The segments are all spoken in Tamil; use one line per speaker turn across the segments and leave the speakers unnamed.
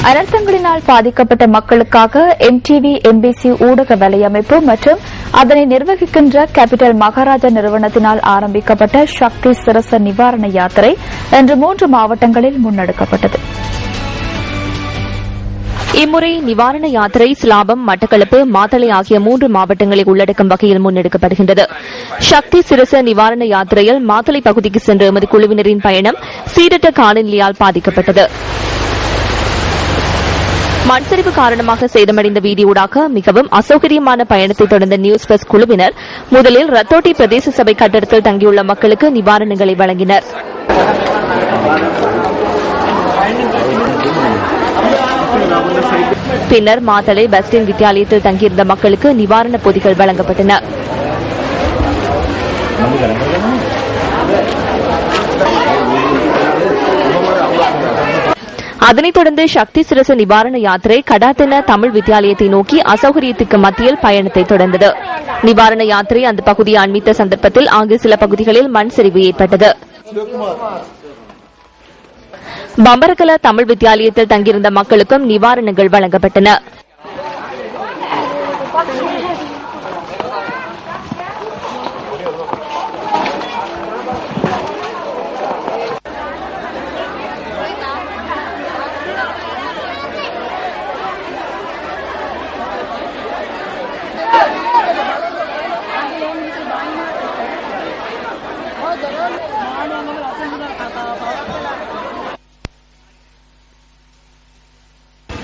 அனர்த்தங்களினால் பாதிக்கப்பட்ட மக்களுக்காக MTV MBC ஊடக வலையமைப்பு மற்றும் அதனை நிர்வகிக்கின்ற கேபிட்டல் மகாராஜா நிறுவனத்தினால் ஆரம்பிக்கப்பட்ட சக்தி சிரச நிவாரண யாத்திரை இன்று 3 மாவட்டங்களில் முன்னெடுக்கப்பட்டது.
இம்முறை நிவாரண யாத்திரை சிலாபம், மட்டக்களப்பு, மாத்தளை ஆகிய 3 மாவட்டங்களை உள்ளடக்கும் வகையில் முன்னெடுக்கப்படுகின்றது. சக்தி சிரச நிவாரண யாத்திரையில் மாத்தளை பகுதிக்கு சென்ற எமது குழுவினரின் பயணம் சீரற்ற காலநிலையால் பாதிக்கப்பட்டது. மண்சரிவு காரணமாக சேதமடைந்த வீதியூடாக மிகவும் அசௌகரியமான பயணத்தை தொடர்ந்த நியூஸ் பிளஸ் குழுவினர் முதலில் ரத்தோட்டி பிரதேச சபை கட்டடத்தில் தங்கியுள்ள மக்களுக்கு நிவாரணங்களை வழங்கினர். பின்னர் மாத்தளை பஸ் ஸ்டாண்ட் வித்தியாலயத்தில் தங்கியிருந்த மக்களுக்கு நிவாரணப் பொதிகள் வழங்கப்பட்டன. அதனைத் தொடர்ந்து சக்தி சிரச நிவாரண யாத்திரை கடாத்தன தமிழ் வித்தியாலயத்தை நோக்கி அசௌகரியத்துக்கு மத்தியில் பயணத்தை தொடர்ந்தது. நிவாரண யாத்திரை அந்த பகுதியை அண்மித்த சந்தர்ப்பத்தில் அங்கு சில பகுதிகளில் மண் சரிவு ஏற்பட்டது. பம்பரகல தமிழ் வித்தியாலயத்தில் தங்கியிருந்த மக்களுக்கும் நிவாரணங்கள் வழங்கப்பட்டன.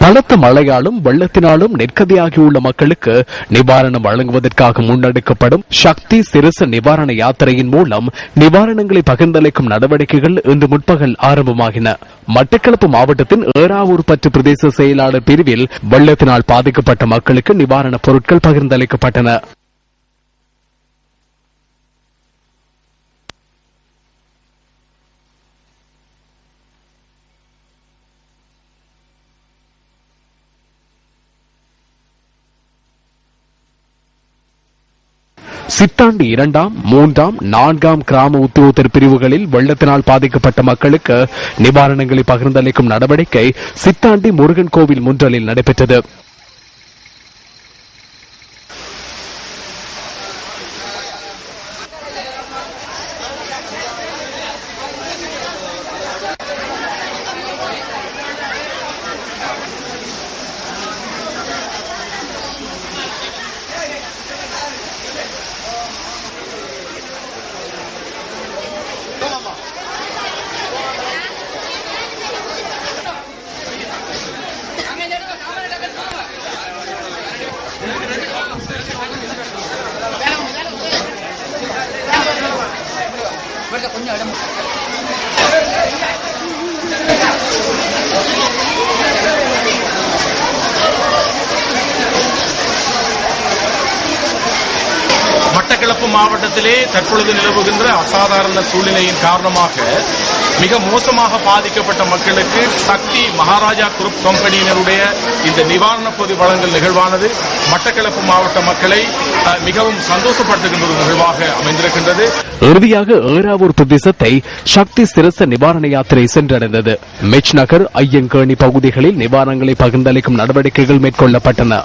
பலத்த மழையாலும் வெள்ளத்தினாலும் நெருக்கடியாகியுள்ள மக்களுக்கு நிவாரணம் வழங்குவதற்காக முன்னெடுக்கப்படும் சக்தி சிரச நிவாரண யாத்திரையின் மூலம் நிவாரணங்களை பகிர்ந்தளிக்கும் நடவடிக்கைகள் இன்று முற்பகல் ஆரம்பமாகின. மட்டக்களப்பு மாவட்டத்தின் ஏறாவூர் பற்று பிரதேச செயலாளர் பிரிவில் வெள்ளத்தினால் பாதிக்கப்பட்ட மக்களுக்கு நிவாரணப் பொருட்கள் பகிர்ந்தளிக்கப்பட்டன. சித்தாண்டி 2ஆம், 3ஆம், 4ஆம் கிராம உத்தியோகத்தர் பிரிவுகளில் வெள்ளத்தினால் பாதிக்கப்பட்ட மக்களுக்கு நிவாரணங்களை பகிர்ந்தளிக்கும் நடவடிக்கை சித்தாண்டி முருகன் கோவில் முன்றலில் நடைபெற்றது.
மட்டக்களப்பு மாவட்டத்திலே தற்பொழுது நிலவுகின்ற அசாதாரண சூழ்நிலையின் காரணமாக மிக மோசமாக பாதிக்கப்பட்ட மக்களுக்கு சக்தி மகாராஜா குரூப் கம்பெனியினருடைய இந்த நிவாரணப் பொதி வழங்கல் நிகழ்வானது மட்டக்களப்பு மாவட்ட மக்களை மிகவும் சந்தோஷப்படுத்துகின்ற ஒரு நிகழ்வாக அமைந்திருக்கின்றது.
இறுதியாக ஏறாவூர் பிரதேசத்தை சக்தி சிரச நிவாரண யாத்திரை சென்றடைந்தது. மெச் நகர், ஐயங்கேணி பகுதிகளில் நிவாரணங்களை பகிர்ந்தளிக்கும் நடவடிக்கைகள் மேற்கொள்ளப்பட்டன.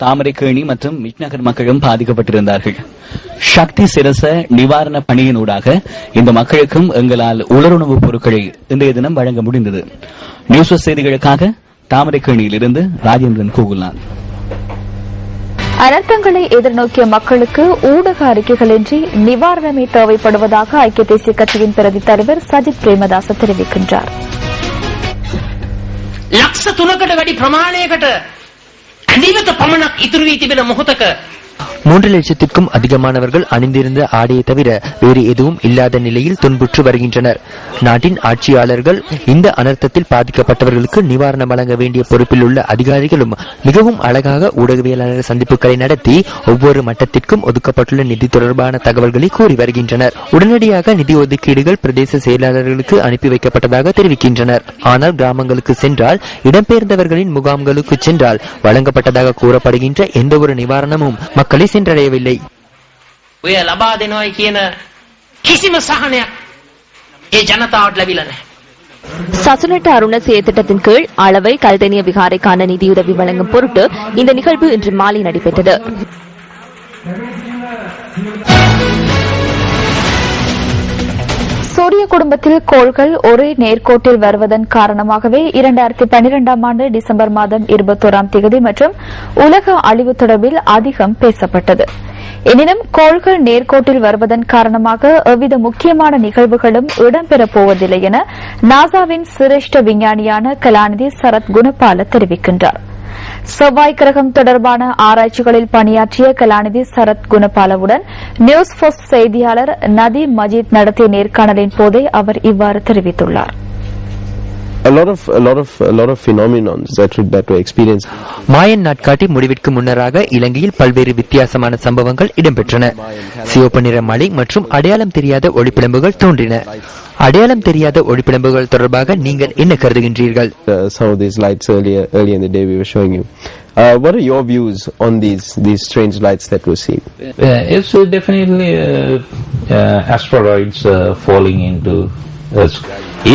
தாமரைக்கேணி மற்றும் மிட்நகர் மக்களும் பாதிக்கப்பட்டிருந்தார்கள். சக்தி சிரச நிவாரண பணியினூடாக இந்த மக்களுக்கும் எங்களால் உலருணவுப் பொருட்களை இன்றைய தினம் வழங்க முடிந்தது. நியூஸ் செய்திகளுக்காக தாமரைக்கேணியிலிருந்து ராஜேந்திரன் கோகுல்நாத்.
அனர்த்தங்களை எதிர்நோக்கிய மக்களுக்கு ஊடக அறிக்கைகளின்றி நிவாரணமே தேவைப்படுவதாக ஐக்கிய தேசிய கட்சியின் பிரதி தலைவர் சஜித் பிரேமதாச தெரிவிக்கின்றார்.
ලක්ෂ 3කට වැඩි ප්‍රමාණයකට අනිවිත පමණක් ඉතුරු වී තිබෙන මොහොතක
3 லட்சத்திற்கும் அதிகமானவர்கள் அணிந்திருந்த ஆடையை தவிர வேறு எதுவும் இல்லாத நிலையில் துன்புற்று வருகின்றனர். நாட்டின் ஆட்சியாளர்கள் இந்த அனர்த்தத்தில் பாதிக்கப்பட்டவர்களுக்கு நிவாரணம் வழங்க வேண்டிய பொறுப்பில் உள்ள அதிகாரிகளும் மிகவும் அழகாக ஊடகவியலாளர் சந்திப்புகளை நடத்தி ஒவ்வொரு மட்டத்திற்கும் ஒதுக்கப்பட்டுள்ள நிதி தொடர்பான தகவல்களை கூறி வருகின்றனர். உடனடியாக நிதி ஒதுக்கீடுகள் பிரதேச செயலாளர்களுக்கு அனுப்பி வைக்கப்பட்டதாக தெரிவிக்கின்றனர். ஆனால் கிராமங்களுக்கு சென்றால், இடம்பெயர்ந்தவர்களின் முகாம்களுக்கு சென்றால் வழங்கப்பட்டதாக கூறப்படுகின்ற எந்த ஒரு நிவாரணமும் மக்களை சென்றடையவில்லை.
ඔය ලබා දෙනවයි කියන කිසිම සහනයක් ඒ ජනතාවට ලැබිලා නැහැ.
சசுனட்ட அருணசேய திட்டத்தின் கீழ் அளவை கல்தெனிய விகாரைக்கான நிதியுதவி வழங்கும் பொருட்டு இந்த நிகழ்வு இன்று மாலை நடைபெற்றது.
சூரிய குடும்பத்தில் கோள்கள் ஒரே நேர்கோட்டில் வருவதன் காரணமாகவே 2012ஆம் ஆண்டு டிசம்பர் மாதம் 21ஆம் தேதி மற்றும் உலக அழிவு தொடர்பில் அதிகம் பேசப்பட்டது. எனினும் கோள்கள் நேர்கோட்டில் வருவதன் காரணமாக எவ்வித முக்கியமான நிகழ்வுகளும் இடம்பெறப் போவதில்லை என நாசாவின் சிரேஷ்ட விஞ்ஞானியான கலாநிதி சரத் குணபால தெரிவிக்கின்றார். செவ்வாய் கிரகம் தொடர்பான ஆராய்ச்சிகளில் பணியாற்றிய கலாநிதி சரத் குணபாலவுடன் நியூஸ் போஸ்ட் செய்தியாளர் நதீம் மஜீத் நடத்திய நேர்காணலின் போதே அவர் இவ்வாறு தெரிவித்துள்ளார்.
A lot of phenomena that were experienced.
மாயன் நாட்காட்டி முடிவிற்கு முன்னராக இலங்கையில் பல்வேறு வித்தியாசமான சம்பவங்கள் இடம்பெற்றன. சிவப்பு நிற மழை மற்றும் அடையாளம் தெரியாத ஒளிப்பிழம்புகள் தோன்றின. அடையாளம் தெரியாத ஒளிப்பிழம்புகள் தொடர்பாக நீங்கள் என்ன கருதுகின்றீர்கள்?
Some of these lights earlier in the day we were showing you. What are your views on these strange lights that we're seeing?
It's definitely asteroids falling into Earth.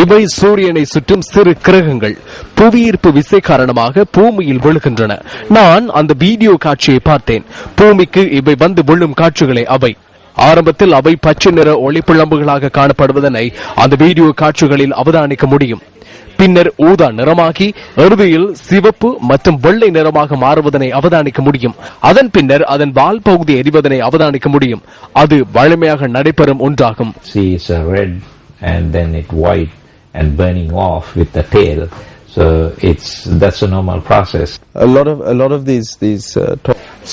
இவை சூரியனை சுற்றும் சிறு கிரகங்கள் புவியீர்ப்பு விசை காரணமாக பூமியில் விழுகின்றன. நான் அந்த வீடியோ காட்சியை பார்த்தேன். பூமிக்கு இவை வந்து விழும் காட்சிகளே அவை. ஆரம்பத்தில் அவை பச்சை நிற ஒளிப்பிழம்புகளாக காணப்படுவதனை அந்த வீடியோ காட்சிகளில் அவதானிக்க முடியும். பின்னர் ஊதா நிறமாகி இறுதியில் சிவப்பு மற்றும் வெள்ளை நிறமாக மாறுவதனை அவதானிக்க முடியும். அதன் பின்னர் அதன் வால் பகுதி எரிவதனை அவதானிக்க முடியும். அது வழமையாக நடைபெறும் ஒன்றாகும்.
And then it white and burning off with the tail, so that's a normal process.
A lot of these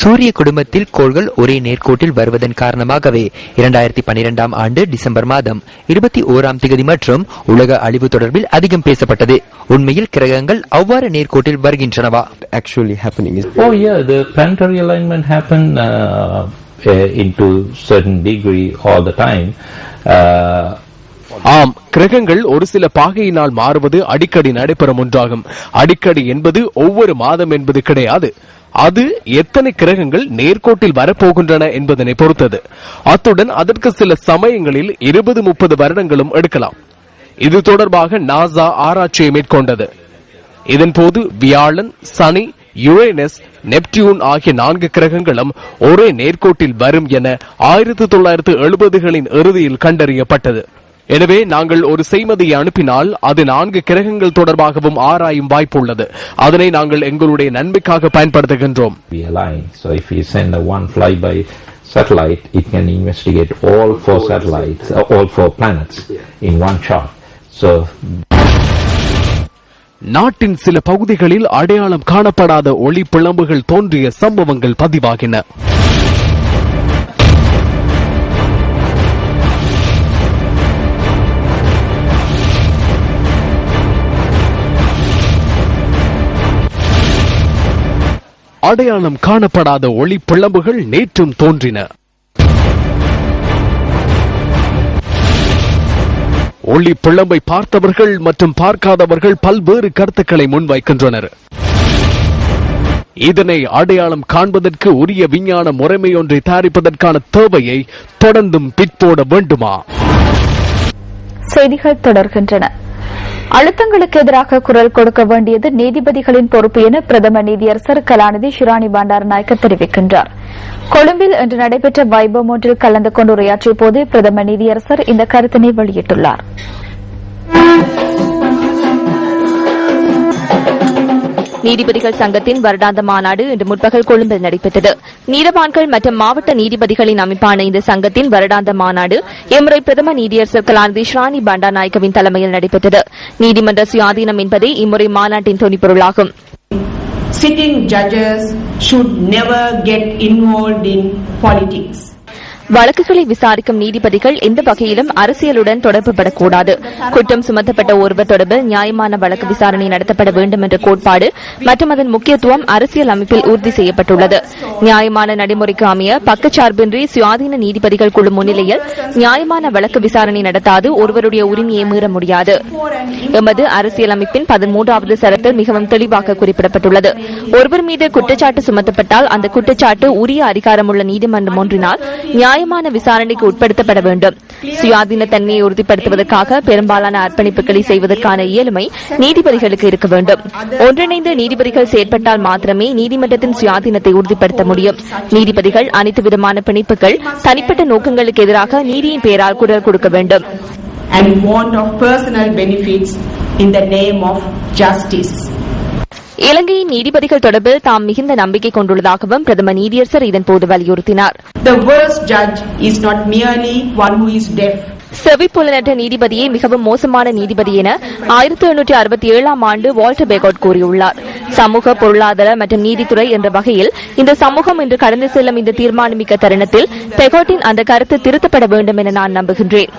சூரிய குடும்பத்தில் கோள்கள் ஒரே நேர்கோட்டில் வருவதன் காரணமாகவே 2012ஆம் ஆண்டு டிசம்பர் மாதம் 21ஆம் தேதி மற்றும் உலக அழிவு தொடர்பில் அதிகம் பேசப்பட்டது. உண்மையில் கிரகங்கள் அவ்வாறு நேர்கோட்டில் வருகின்றனவா?
actually happening is
the planetary alignment happen into certain degree all the time.
ஆம், கிரகங்கள் ஒரு சில பாகையினால் மாறுவது அடிக்கடி நடைபெறும் ஒன்றாகும். அடிக்கடி என்பது ஒவ்வொரு மாதம் என்பது கிடையாது. அது எத்தனை கிரகங்கள் நேர்கோட்டில் வரப்போகின்றன என்பதனை பொறுத்தது. அத்துடன் அதற்கு சில சமயங்களில் 20-30 வருடங்களும் எடுக்கலாம். இது தொடர்பாக நாசா ஆராய்ச்சியை மேற்கொண்டது. இதன்போது வியாழன், சனி, யுரேனஸ், நெப்டியூன் ஆகிய 4 கிரகங்களும் ஒரே நேர்கோட்டில் வரும் என 1970களின் இறுதியில் கண்டறியப்பட்டது. எனவே நாங்கள் ஒரு செய்மதியை அனுப்பினால் அது 4 கிரகங்கள் தொடர்பாகவும் ஆராயும் வாய்ப்பு உள்ளது. அதனை நாங்கள் எங்களுடைய நன்மைக்காக பயன்படுத்துகின்றோம்.
So if we send a one flyby satellite, it can investigate all 4 satellites, all 4 planets in one shot. So
நாட்டின் சில பகுதிகளில் அடையாளம் காணப்படாத ஒளி பிளம்புகள் தோன்றிய சம்பவங்கள் பதிவாகின. அடையாளம் காணப்படாத ஒளி பிளம்புகள் நேற்றும் தோன்றின. ஒளி பிளம்பை பார்த்தவர்கள் மற்றும் பார்க்காதவர்கள் பல்வேறு கருத்துக்களை முன்வைக்கின்றனர். இதனை அடையாளம் காண்பதற்கு உரிய விஞ்ஞான முறைமை ஒன்றை தயாரிப்பதற்கான தேவையை தொடர்ந்தும் பிற்போட வேண்டுமா?
செய்திகள் தொடர்கின்றன. அழுத்தங்களுக்கு எதிராக குரல் கொடுக்க வேண்டியது நீதிபதிகளின் பொறுப்பு என பிரதம நீதியரசர் கலாநிதி ஷிராணி பண்டாரநாயக்க தெரிவிக்கின்றார். கொழும்பில் இன்று நடைபெற்ற வைபவம் ஒன்றில் கலந்து கொண்டு உரையாற்றிய போது பிரதம நீதியரசர் இந்த கருத்தினை வெளியிட்டுள்ளார்.
நீதிபதிகள் சங்கத்தின் வருடாந்த மாநாடு இன்று முற்பகல் கொழும்பில் நடைபெற்றது. நீதவான்கள் மற்றும் மாவட்ட நீதிபதிகளின் அமைப்பான இந்த சங்கத்தின் வருடாந்த மாநாடு இம்முறை பிரதம நீதியரசர் கலாநிதி ஷிராணி பண்டாரநாயக்கவின் தலைமையில் நடைபெற்றது. நீதிமன்ற சுயாதீனம் என்பதே இம்முறை மாநாட்டின் துணிப்பொருளாகும்.
Sitting judges should never get involved in politics.
வழக்குகளை விசாரிக்கும் நீதிபதிகள் எந்த வகையிலும் அரசியலுடன் தொடர்புபடக்கூடாது. குற்றம் சுமத்தப்பட்ட ஒருவர் தொடர்பில் நியாயமான வழக்கு விசாரணை நடத்தப்பட வேண்டும் என்ற கோட்பாடு மற்றும் அதன் முக்கியத்துவம் அரசியல் அமைப்பில் உறுதி செய்யப்பட்டுள்ளது. நியாயமான நடைமுறைக்கு அமைய பக்கச்சார்பின்றி சுயாதீன நீதிபதிகள் குழு முன்னிலையில் நியாயமான வழக்கு விசாரணை நடத்தாது ஒருவருடைய உரிமையை மீற முடியாது. எமது அரசியல் அமைப்பின் 13வது சரத்தில் மிகவும் தெளிவாக குறிப்பிடப்பட்டுள்ளது. ஒருவர் மீது குற்றச்சாட்டு சுமத்தப்பட்டால் அந்த குற்றச்சாட்டு உரிய அதிகாரமுள்ள நீதிமன்றம் ஒன்றினால் நியாயமான விசாரணைக்கு உட்படுத்தப்பட வேண்டும். சுயாதீன தன்மையை உறுதிப்படுத்துவதற்காக பெரும்பாலான அர்ப்பணிப்புகளை செய்வதற்கான இயலுமை நீதிபதிகளுக்கு இருக்க வேண்டும். ஒன்றிணைந்த நீதிபதிகள் செயற்பட்டால் மாத்திரமே நீதிமன்றத்தின் சுயாதீனத்தை உறுதிப்படுத்த முடியும். நீதிபதிகள் அனைத்து விதமான பிணைப்புகள் தனிப்பட்ட நோக்கங்களுக்கு எதிராக நீதியின் பெயரால் குரல் கொடுக்க வேண்டும்.
and want of personal benefits in the name of justice.
இலங்கையின் நீதிபதிகள் தொடர்பில் தாம் மிகுந்த நம்பிக்கை கொண்டுள்ளதாகவும் பிரதமர் நீதியரசர் இதன்போது வலியுறுத்தினார்.
The worst judge is not merely one who is deaf.
செவிப்புலனற்ற நீதிபதியே மிகவும் மோசமான நீதிபதி என 1867 ஆண்டு வால்டர் பெகோட் கூறியுள்ளார். சமூக, பொருளாதார மற்றும் நீதித்துறை என்ற வகையில் இந்த சமூகம் இன்று கடந்து செல்லும் இந்த தீர்மானமிக்க தருணத்தில் பெகோட்டின் அந்த கருத்து திருத்தப்பட வேண்டும் என நான் நம்புகின்றேன்.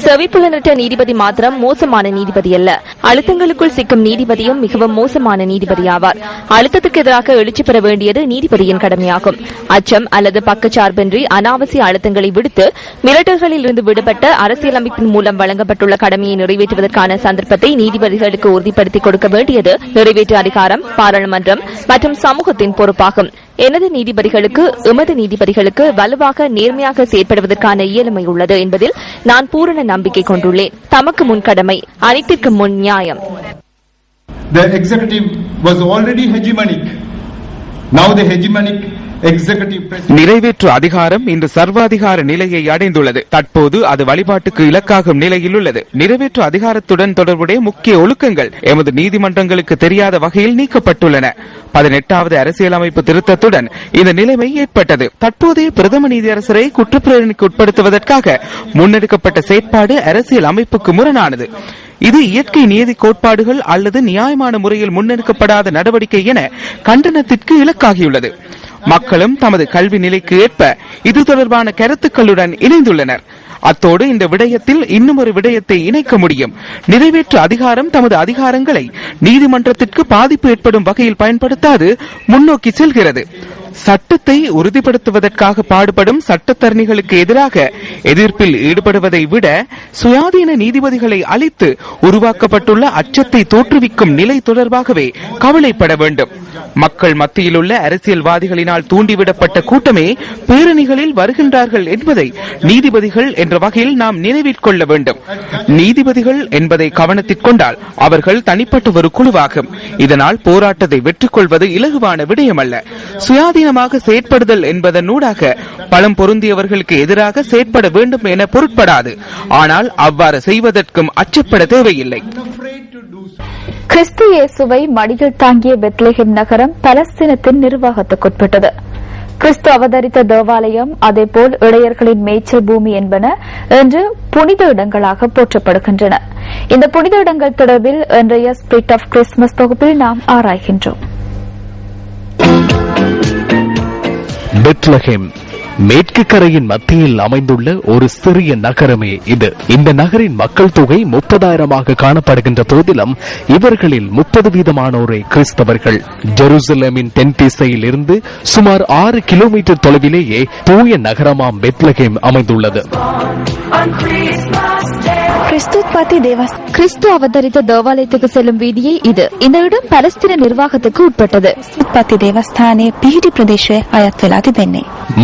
செவிப்புலனற்ற நீதிபதி மாத்திரம் மோசமான நீதிபதி அல்ல, அழுத்தங்களுக்குள் சிக்கும் நீதிபதியும் மிகவும் மோசமான நீதிபதியாவார். அழுத்தத்துக்கு எதிராக எழுச்சி பெற வேண்டியது நீதிபதியின் கடமையாகும். அச்சம் அல்லது பக்கச்சார்பின்றி அனாவசிய அழுத்தங்களை விடுத்து மிரட்டல்களில் இருந்து விடுபட்ட அரசியலமைப்பின் மூலம் வழங்கப்பட்டுள்ள கடமையை நிறைவேற்றுவதற்கான சந்தர்ப்பத்தை நீதிபதிகளுக்கு உறுதிப்படுத்திக் கொடுக்க வேண்டியது நிறைவேற்று அதிகாரம், பாராளுமன்றம் மற்றும் சமூகத்தின் பொறுப்பாகும். எனது நீதிபதிகளுக்கு, எமது நீதிபதிகளுக்கு வலுவாக நேர்மையாக செயற்படுவதற்கான இயலுமை உள்ளது என்பதில் நான் பூரண நம்பிக்கை கொண்டுள்ளேன். தமக்கு முன் கடமை, அனைத்திற்கு முன் நியாயம்.
The executive was already hegemonic. Now the hegemonic
நிறைவேற்று அதிகாரம் இன்று சர்வாதிகார நிலையை அடைந்துள்ளது. தற்போது அது வழிபாட்டுக்கு இலக்காகும் நிலையில் உள்ளது. நிறைவேற்று அதிகாரத்துடன் தொடர்புடைய முக்கிய ஒழுக்கங்கள் எமது நீதிமன்றங்களுக்கு தெரியாத வகையில் நீக்கப்பட்டுள்ளன. 18வது அரசியலமைப்பு திருத்தத்துடன் இந்த நிலைமை ஏற்பட்டது. தற்போதைய பிரதம நீதியரசரை குற்றப்பிரேரணைக்கு உட்படுத்துவதற்காக முன்னெடுக்கப்பட்ட செயற்பாடு அரசியல் அமைப்புக்கு முரணானது. இது இயற்கை நீதி கோட்பாடுகள் அல்லது நியாயமான முறையில் முன்னெடுக்கப்படாத நடவடிக்கை என கண்டனத்திற்கு இலக்காகியுள்ளது. மக்களும் தமது கல்வி நிலைக்கு ஏற்ப இது தொடர்பான கருத்துக்களுடன் இணைந்துள்ளனர். அத்தோடு இந்த விடயத்தில் இன்னும் ஒரு விடயத்தை இணைக்க முடியும். நிறைவேற்று அதிகாரம் தமது அதிகாரங்களை நீதிமன்றத்திற்கு பாதிப்பு ஏற்படும் வகையில் பயன்படுத்தாது முன்னோக்கி செல்கிறது. சட்டத்தை உறுதிப்படுத்துவதற்காக பாடுபடும் சட்டத்தரணிகளுக்கு எதிராக எதிர்ப்பில் ஈடுபடுவதை விட சுயாதீன நீதிபதிகளை அளித்து உருவாக்கப்பட்டுள்ள அச்சத்தை தோற்றுவிக்கும் நிலை தொடர்பாகவே கவலைப்பட வேண்டும். மக்கள் மத்தியில் உள்ள அரசியல்வாதிகளினால் தூண்டிவிடப்பட்ட கூட்டமே பேரணிகளில் வருகின்றார்கள் என்பதை நீதிபதிகள் என்ற வகையில் நாம் நினைவில் கொள்ள வேண்டும். நீதிபதிகள் என்பதை கவனத்தில் கொண்டால் அவர்கள் தனிப்பட்ட ஒரு குழுவாகும். இதனால் போராட்டத்தை வெற்றி கொள்வது இலகுவான விடயமல்ல. சுயாதீனமாக செயற்படுதல் என்பதனூடாக பலம் பொருந்தியவர்களுக்கு எதிராக செயற்பட வேண்டும் என பொருட்படாது. ஆனால் அவ்வாறு செய்வதற்கும் அச்சப்பட தேவையில்லை.
கிறிஸ்து இயேசுவை மடியில் தாங்கிய பெத்லஹேம் நகரம் பலஸ்தீனத்தின் நிர்வாகத்துக்குட்பட்டது. கிறிஸ்து அவதரித்த தேவாலயம், அதேபோல் இடையர்களின் மேய்ச்சல் பூமி என்பன இன்று புனித இடங்களாக போற்றப்படுகின்றன. இந்த புனித இடங்கள் தொடர்பில் இன்றைய ஸ்பிரிட் ஆஃப் கிறிஸ்துமஸ் தொகுப்பில் நாம் ஆராய்கின்றோம்.
பெத்லஹேம் மேற்கு கரையின் மத்தியில் அமைந்துள்ள ஒரு சிறிய நகரமே இது. இந்த நகரின் மக்கள் தொகை 30,000 காணப்படுகின்ற போதிலும் இவர்களில் 30% கிறிஸ்தவர்கள். ஜெருசலேமின் தென் திசையில் இருந்து சுமார் 6 கிலோமீட்டர் தொலைவிலேயே தூய நகரமாம் பெத்லஹேம் அமைந்துள்ளது.
கிறிஸ்து அவதரித்த தேவாலயத்துக்கு செல்லும் வீதியே இது. இந்த இடம் பலஸ்தீன நிர்வாகத்துக்கு உட்பட்டது.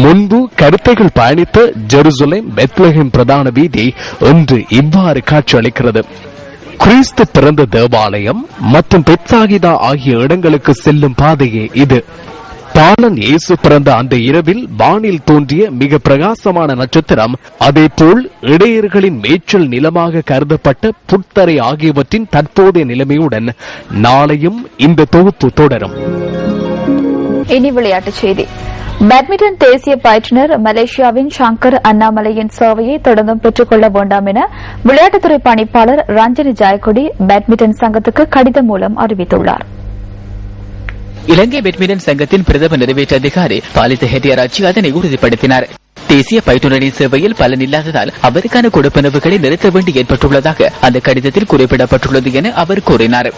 முன்பு கருத்தைகள் பயணித்த ஜெருசலேம் பெத்லஹேம் பிரதான வீதி இன்று இவ்வாறு காட்சியளிக்கிறது. கிறிஸ்து பிறந்த தேவாலயம் மற்றும் பெத்சாகிதா ஆகிய இடங்களுக்கு செல்லும் பாதையே இது. பாலன் இயேசு பிறந்த அந்த இரவில் வானில் தோன்றிய மிக பிரகாசமான நட்சத்திரம், அதேபோல் இடையர்களின் மேய்ச்சல் நிலமாக கருதப்பட்ட புத்தரை ஆகியவற்றின் தற்போதைய நிலைமையுடன் நாளையும் இந்த தொகுப்பு தொடரும்.
இனி விளையாட்டுச் செய்தி. பேட்மிண்டன் தேசிய பயிற்றுநர் மலேசியாவின் ஷங்கர் அண்ணாமலையின் சேவையை தொடர்ந்தும் பெற்றுக் கொள்ள வேண்டாம் என விளையாட்டுத்துறை பணிப்பாளர் ரஞ்சனி ஜாயக்கொடி பேட்மிண்டன் சங்கத்துக்கு கடிதம் மூலம் அறிவித்துள்ளார்.
இலங்கை பேட்மிண்டன் சங்கத்தின் பிரதம நிறைவேற்று அதிகாரி பாலித்த ஹெட்டியாராட்சி அதனை உறுதிப்படுத்தினார். தேசிய பயிற்றுனரின் சேவையில் பலன் இல்லாததால் அவருக்கான கொடுப்பனவுகளை நிறுத்த வேண்டி ஏற்பட்டுள்ளதாக அந்த கடிதத்தில் குறிப்பிடப்பட்டுள்ளது என அவர் கூறினார்.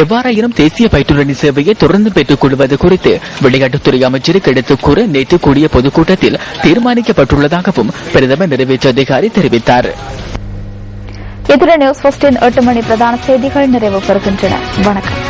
எவ்வாறாயினும் தேசிய பயிற்றுனரின் சேவையை தொடர்ந்து பெற்றுக் கொள்வது குறித்து விளையாட்டுத்துறை அமைச்சருக்கு எடுத்துக் கூற நேற்று கூடிய பொதுக்கூட்டத்தில் தீர்மானிக்கப்பட்டுள்ளதாகவும் பிரதம நிறைவேற்று அதிகாரி தெரிவித்தார்.
இத்துடன் நியூஸ் 8 மணி பிரதான செய்திகள் நிறைவு பெறுகின்றன. வணக்கம்.